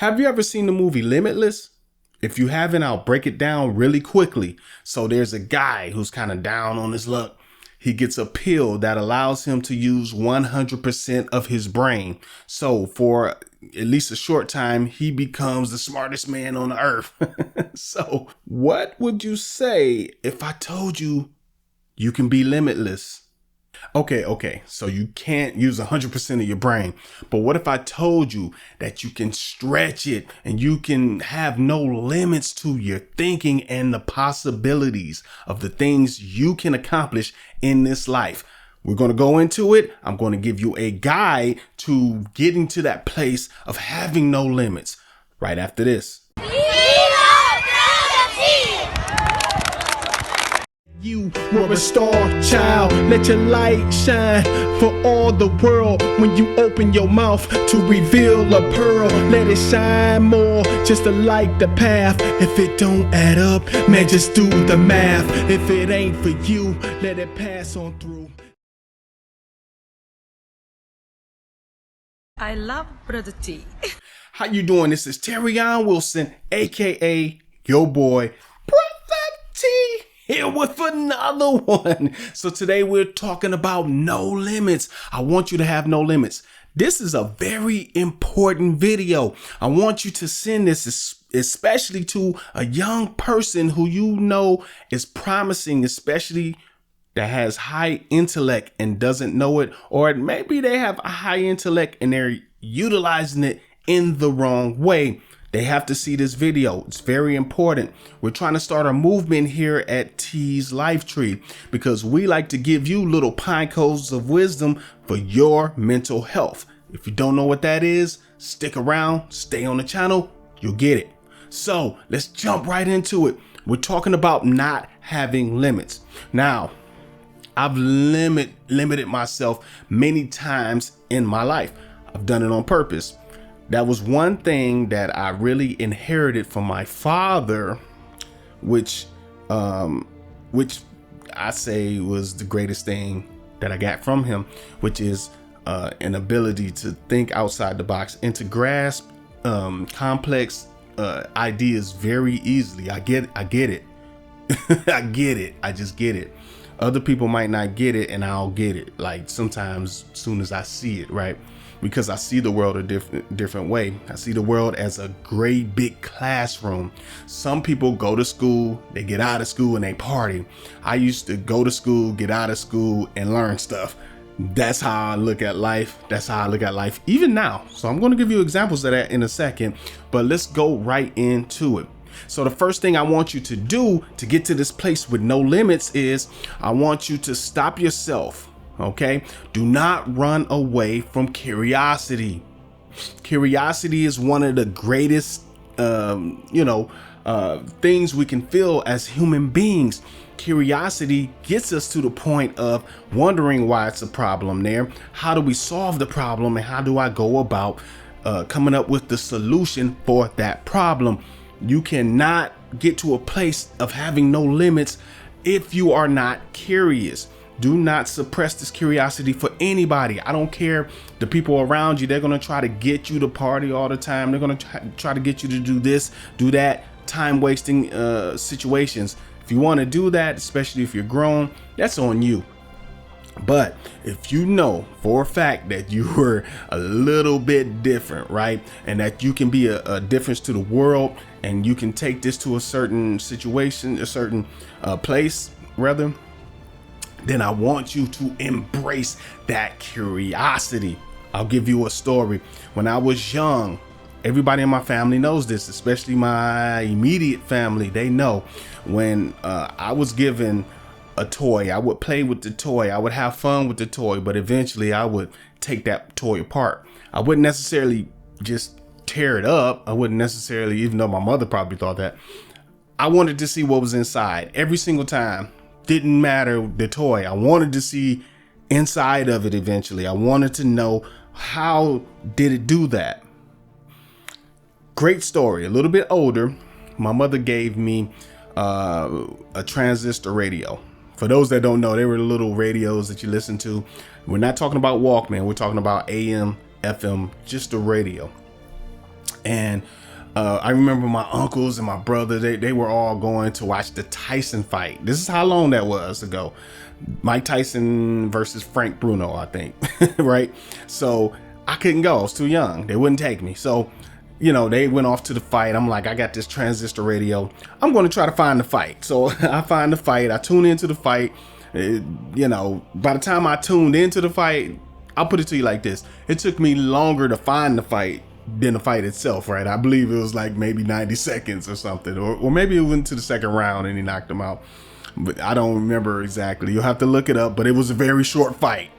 Have you ever seen the movie Limitless? If you haven't, I'll break it down really quickly. So there's a guy who's kind of down on his luck. He gets a pill that allows him to use 100% of his brain. So for at least a short time, he becomes the smartest man on the earth. So what would you say if I told you you can be limitless? Okay. So you can't use 100% of your brain. But what if I told you that you can stretch it and you can have no limits to your thinking and the possibilities of the things you can accomplish in this life? We're going to go into it. I'm going to give you a guide to getting to that place of having no limits right after this. You were a star child, let your light shine for all the world. When you open your mouth to reveal a pearl, let it shine more, just to light the path. If it don't add up, man, just do the math. If it ain't for you, let it pass on through. I love Brotha T. How you doing? This is Terrion Wilson, aka your boy Brotha T, here with another one. So today we're talking about no limits. I want you to have no limits. This is a very important video. I want you to send this especially to a young person who you know is promising, especially that has high intellect and doesn't know it, or maybe they have a high intellect and they're utilizing it in the wrong way. They have to see this video. It's very important. We're trying to start a movement here at T's Life Tree because we like to give you little pine cones of wisdom for your mental health. If you don't know what that is, stick around, stay on the channel, you'll get it. So let's jump right into it. We're talking about not having limits. Now, I've limited myself many times in my life. I've done it on purpose. That was one thing that I really inherited from my father, which I say was the greatest thing that I got from him, which is an ability to think outside the box and to grasp complex ideas very easily. I get it. I get it. I just get it. Other people might not get it, and I'll get it. Like sometimes, as soon as I see it, right? Because I see the world a different way. I see the world as a great big classroom. Some people go to school, they get out of school, and they party. I used to go to school, get out of school, and learn stuff. That's how I look at life. That's how I look at life even now. So I'm going to give you examples of that in a second, but let's go right into it. So the first thing I want you to do to get to this place with no limits is I want you to stop yourself. Okay. Do not run away from curiosity. Curiosity is one of the greatest, things we can feel as human beings. Curiosity gets us to the point of wondering why it's a problem there. How do we solve the problem? And how do I go about coming up with the solution for that problem? You cannot get to a place of having no limits if you are not curious. Do not suppress this curiosity for anybody. I don't care the people around you. They're going to try to get you to party all the time. They're going to try to get you to do this, do that, time wasting situations. If you want to do that, especially if you're grown, that's on you. But if you know for a fact that you were a little bit different, right? And that you can be a difference to the world and you can take this to a certain situation, a certain place, rather, then I want you to embrace that curiosity. I'll give you a story. When I was young, everybody in my family knows this, especially my immediate family. They know when I was given a toy, I would play with the toy. I would have fun with the toy, but eventually I would take that toy apart. I wouldn't necessarily just tear it up. I wouldn't necessarily, even though my mother probably thought that. I wanted to see what was inside every single time. Didn't matter the toy. I wanted to see inside of it eventually. I wanted to know, how did it do that? Great story. A little bit older, my mother gave me a transistor radio. For those that don't know, they were the little radios that you listen to. We're not talking about Walkman. We're talking about AM, FM, just a radio. And I remember my uncles and my brother, they were all going to watch the Tyson fight. This is how long that was ago. Mike Tyson versus Frank Bruno, I think, right? So I couldn't go. I was too young. They wouldn't take me. So, they went off to the fight. I'm like, I got this transistor radio. I'm going to try to find the fight. So I find the fight. I tune into the fight. By the time I tuned into the fight, I'll put it to you like this. It took me longer to find the fight than the fight itself, right? I believe it was like maybe 90 seconds or something, or maybe it went to the second round and he knocked him out. But I don't remember exactly. You'll have to look it up, but it was a very short fight.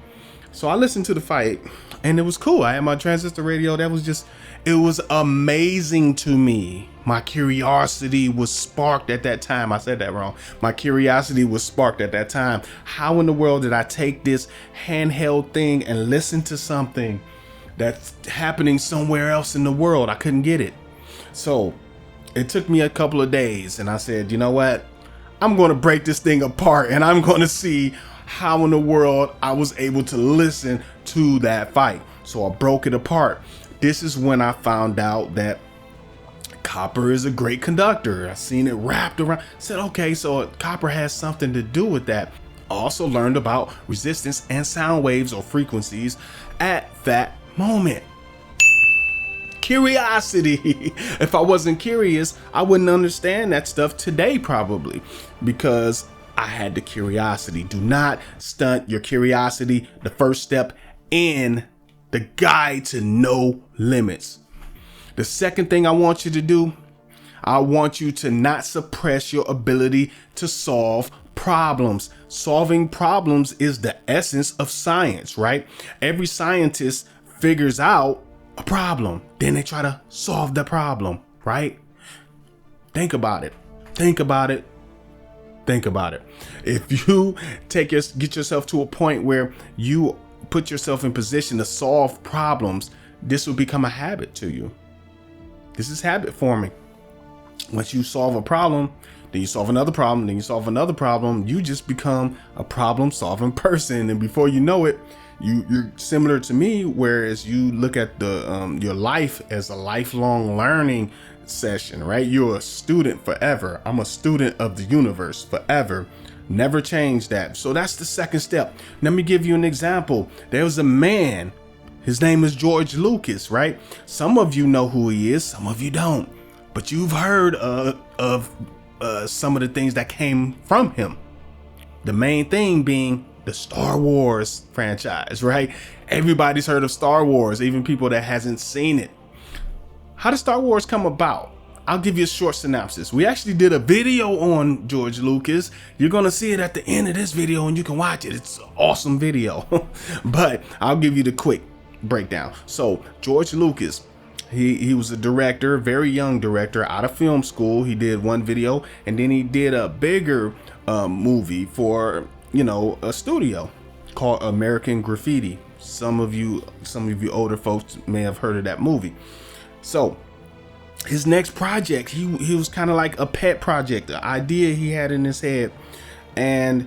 So I listened to the fight and it was cool. I had my transistor radio. It was amazing to me. My curiosity was sparked at that time. I said that wrong. My curiosity was sparked at that time. How in the world did I take this handheld thing and listen to something that's happening somewhere else in the world? I couldn't get it. So it took me a couple of days and I said, you know what? I'm going to break this thing apart and I'm going to see how in the world I was able to listen to that fight. So I broke it apart. This is when I found out that copper is a great conductor. I seen it wrapped around. I said, okay, so copper has something to do with that. I also learned about resistance and sound waves or frequencies at that moment. Curiosity. If I wasn't curious, I wouldn't understand that stuff today, probably, because I had the curiosity. Do not stunt your curiosity. The first step in the guide to no limits. The second thing I want you to do, I want you to not suppress your ability to solve problems. Solving problems is the essence of science, right? Every scientist figures out a problem, then they try to solve the problem, right? Think about it. Think about it. Think about it. If you get yourself to a point where you put yourself in position to solve problems, this will become a habit to you. This is habit forming. Once you solve a problem, then you solve another problem, then you solve another problem, you just become a problem solving person. And before you know it, you're similar to me, whereas you look at your life as a lifelong learning session, right? You're a student forever. I'm a student of the universe forever. Never change that. So that's the second step. Let me give you an example. There was a man, his name is George Lucas, right? Some of you know who he is, some of you don't, but you've heard of some of the things that came from him. The main thing being the Star Wars franchise, right? Everybody's heard of Star Wars, even people that hasn't seen it. How did Star Wars come about? I'll give you a short synopsis. We actually did a video on George Lucas. You're going to see it at the end of this video and you can watch it. It's an awesome video, but I'll give you the quick breakdown. So George Lucas, he was a director, very young director out of film school. He did one video and then he did a bigger movie for, a studio called American Graffiti. Some of you older folks may have heard of that movie. So his next project, he was kind of like a pet project, the idea he had in his head, and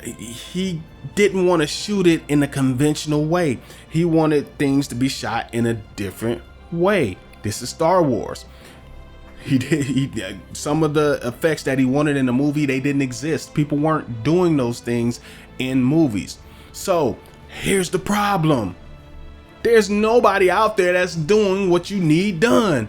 he didn't want to shoot it in a conventional way. He wanted things to be shot in a different way. This is Star Wars. Some of the effects that he wanted in the movie, they didn't exist. People weren't doing those things in movies. So here's the problem. There's nobody out there that's doing what you need done.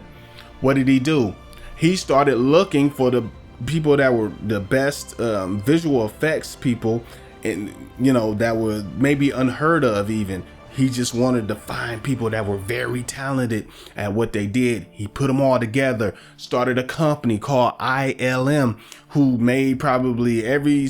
What did he do? He started looking for the people that were the best visual effects people, and that were maybe unheard of even. He just wanted to find people that were very talented at what they did. He put them all together, started a company called ILM, who made probably every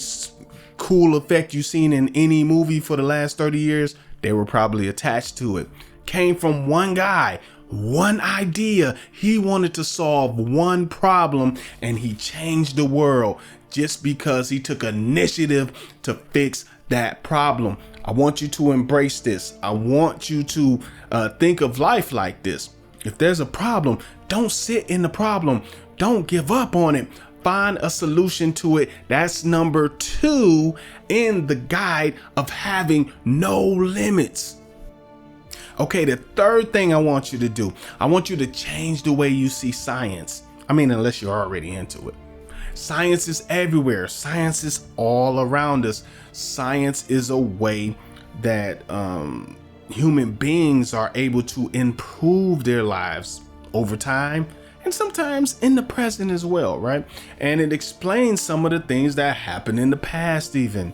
cool effect you've seen in any movie for the last 30 years. They were probably attached to it. Came from one guy, one idea. He wanted to solve one problem and he changed the world just because he took initiative to fix that problem. I want you to embrace this. I want you to think of life like this. If there's a problem, don't sit in the problem. Don't give up on it. Find a solution to it. That's number 2 in the guide of having no limits. Okay, the third thing I want you to do, I want you to change the way you see science. I mean, unless you're already into it. Science is everywhere. Science is all around us. Science is a way that human beings are able to improve their lives over time and sometimes in the present as well, right? And it explains some of the things that happened in the past even.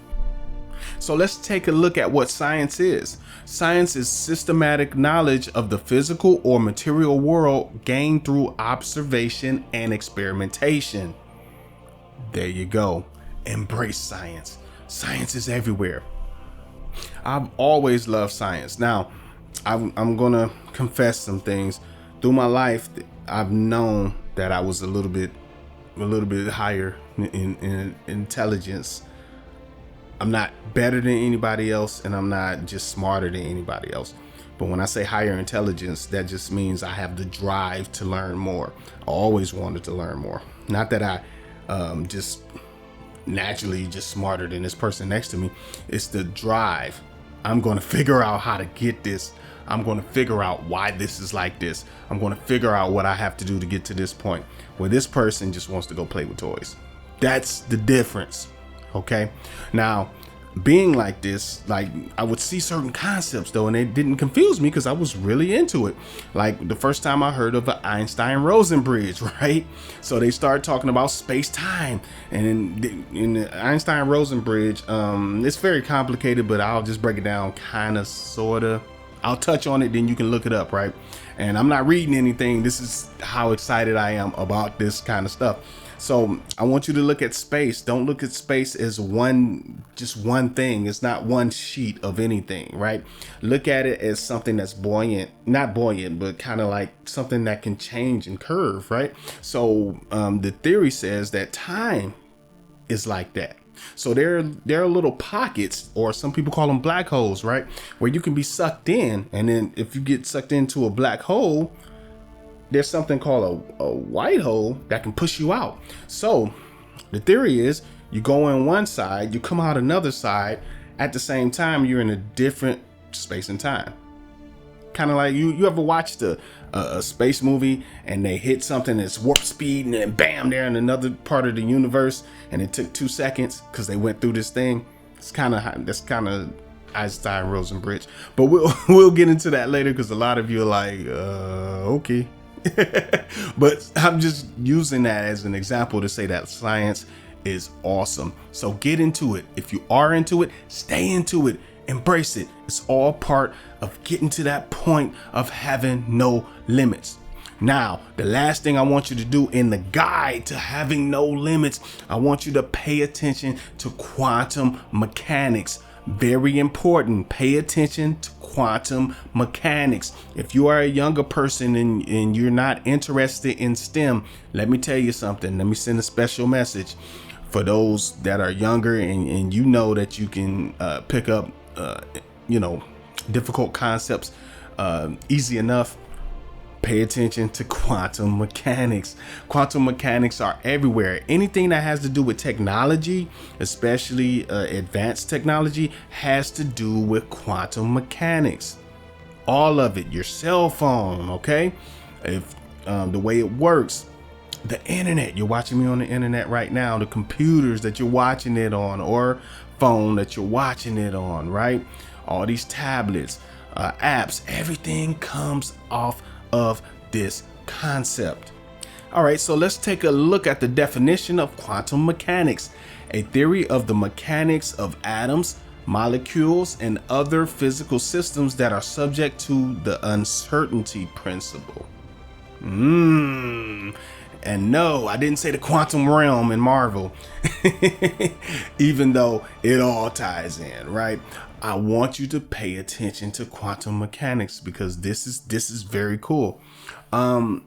So let's take a look at what science is. Science is systematic knowledge of the physical or material world gained through observation and experimentation. There you go. Embrace science. Science is everywhere. I've always loved science. Now, I'm going to confess some things. Through my life, I've known that I was a little bit higher in intelligence. I'm not better than anybody else, and I'm not just smarter than anybody else. But when I say higher intelligence, that just means I have the drive to learn more. I always wanted to learn more. Not that I just naturally just smarter than this person next to me. It's the drive. I'm going to figure out how to get this. I'm going to figure out why this is like this. I'm going to figure out what I have to do to get to this point where this person just wants to go play with toys. That's the difference. Okay. Now, being like this, like I would see certain concepts though, and it didn't confuse me because I was really into it. Like the first time I heard of the Einstein-Rosen bridge, right? So they started talking about space-time, and in the Einstein-Rosen bridge, it's very complicated, but I'll just break it down kind of, sort of. I'll touch on it, then you can look it up, right? And I'm not reading anything. This is how excited I am about this kind of stuff. So I want you to look at space. Don't look at space as just one thing. It's not one sheet of anything, right? Look at it as something that's buoyant, not buoyant, but kind of like something that can change and curve, right? So the theory says that time is like that. So there are little pockets, or some people call them black holes, right? Where you can be sucked in. And then if you get sucked into a black hole, there's something called a white hole that can push you out. So the theory is you go in one side, you come out another side. At the same time, you're in a different space and time. Kind of like you ever watched a space movie and they hit something that's warp speed and then bam, they're in another part of the universe and it took 2 seconds because they went through this thing. That's kind of Einstein-Rosen bridge, but we'll get into that later because a lot of you are like, okay. But I'm just using that as an example to say that science is awesome. So get into it. If you are into it, stay into it. Embrace it. It's all part of getting to that point of having no limits. Now, the last thing I want you to do in the guide to having no limits, I want you to pay attention to quantum mechanics. Very important. Pay attention to quantum mechanics. If you are a younger person and you're not interested in STEM, let me tell you something. Let me send a special message for those that are younger and you know that you can pick up difficult concepts easy enough. Pay attention to quantum mechanics. Quantum mechanics are everywhere. Anything that has to do with technology, especially advanced technology, has to do with quantum mechanics. All of it. Your cell phone, okay? If the way it works, the internet. You're watching me on the internet right now. The computers that you're watching it on, or phone that you're watching it on, right? All these tablets, apps, everything comes off of this concept. All right, so let's take a look at the definition of quantum mechanics, a theory of the mechanics of atoms, molecules, and other physical systems that are subject to the uncertainty principle. And no, I didn't say the quantum realm in Marvel, even though it all ties in, right? I want you to pay attention to quantum mechanics because this is very cool. I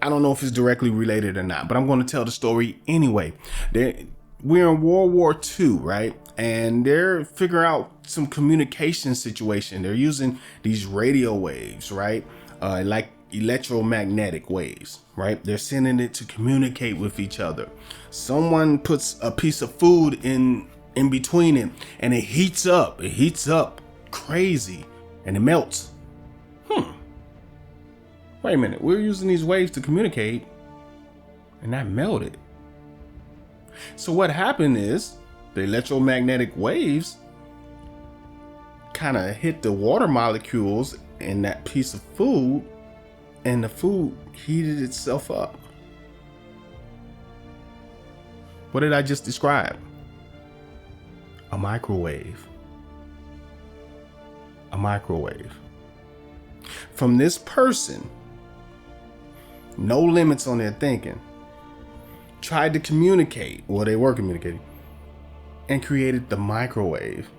don't know if it's directly related or not, but I'm going to tell the story anyway. We're in World War II, right? And they're figuring out some communication situation. They're using these radio waves, right? Like electromagnetic waves, right? They're sending it to communicate with each other. Someone puts a piece of food in between it and it heats up crazy and it melts. Wait a minute, we're using these waves to communicate and that melted. So what happened is the electromagnetic waves kind of hit the water molecules in that piece of food, and the food heated itself up. What did I just describe? A microwave. A microwave. From this person, no limits on their thinking, tried to communicate, well, they were communicating, and created the microwave.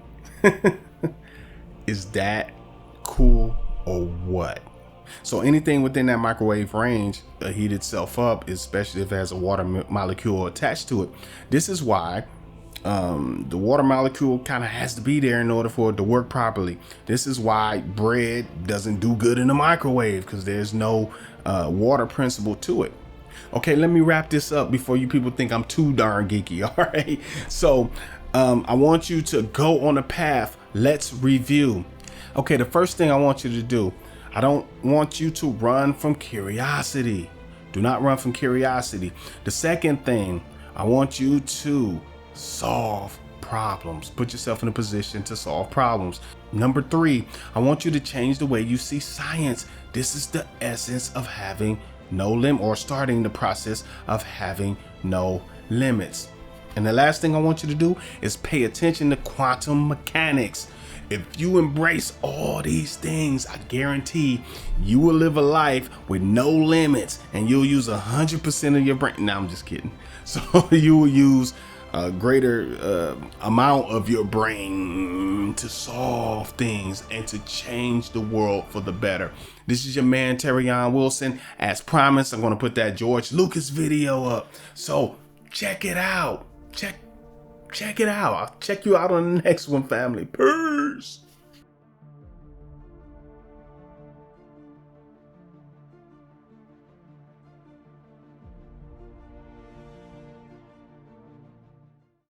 Is that cool or what? So anything within that microwave range heat itself up, especially if it has a water molecule attached to it. This is why the water molecule kind of has to be there in order for it to work properly. This is why bread doesn't do good in the microwave, because there's no water principle to it. Okay, let me wrap this up before you people think I'm too darn geeky. All right, so I want you to go on a path. Let's review. Okay, the first thing I want you to do, I don't want you to run from curiosity. Do not run from curiosity. The second thing, I want you to solve problems. Put yourself in a position to solve problems. Number 3, I want you to change the way you see science. This is the essence of having no limit, or starting the process of having no limits. And the last thing I want you to do is pay attention to quantum mechanics. If you embrace all these things, I guarantee you will live a life with no limits, and you'll use 100% of your brain. No, I'm just kidding. So you will use a greater amount of your brain to solve things and to change the world for the better. This is your man, Terrion Wilson. As promised, I'm going to put that George Lucas video up. So check it out. Check it out. I'll check you out on the next one, family. Peace.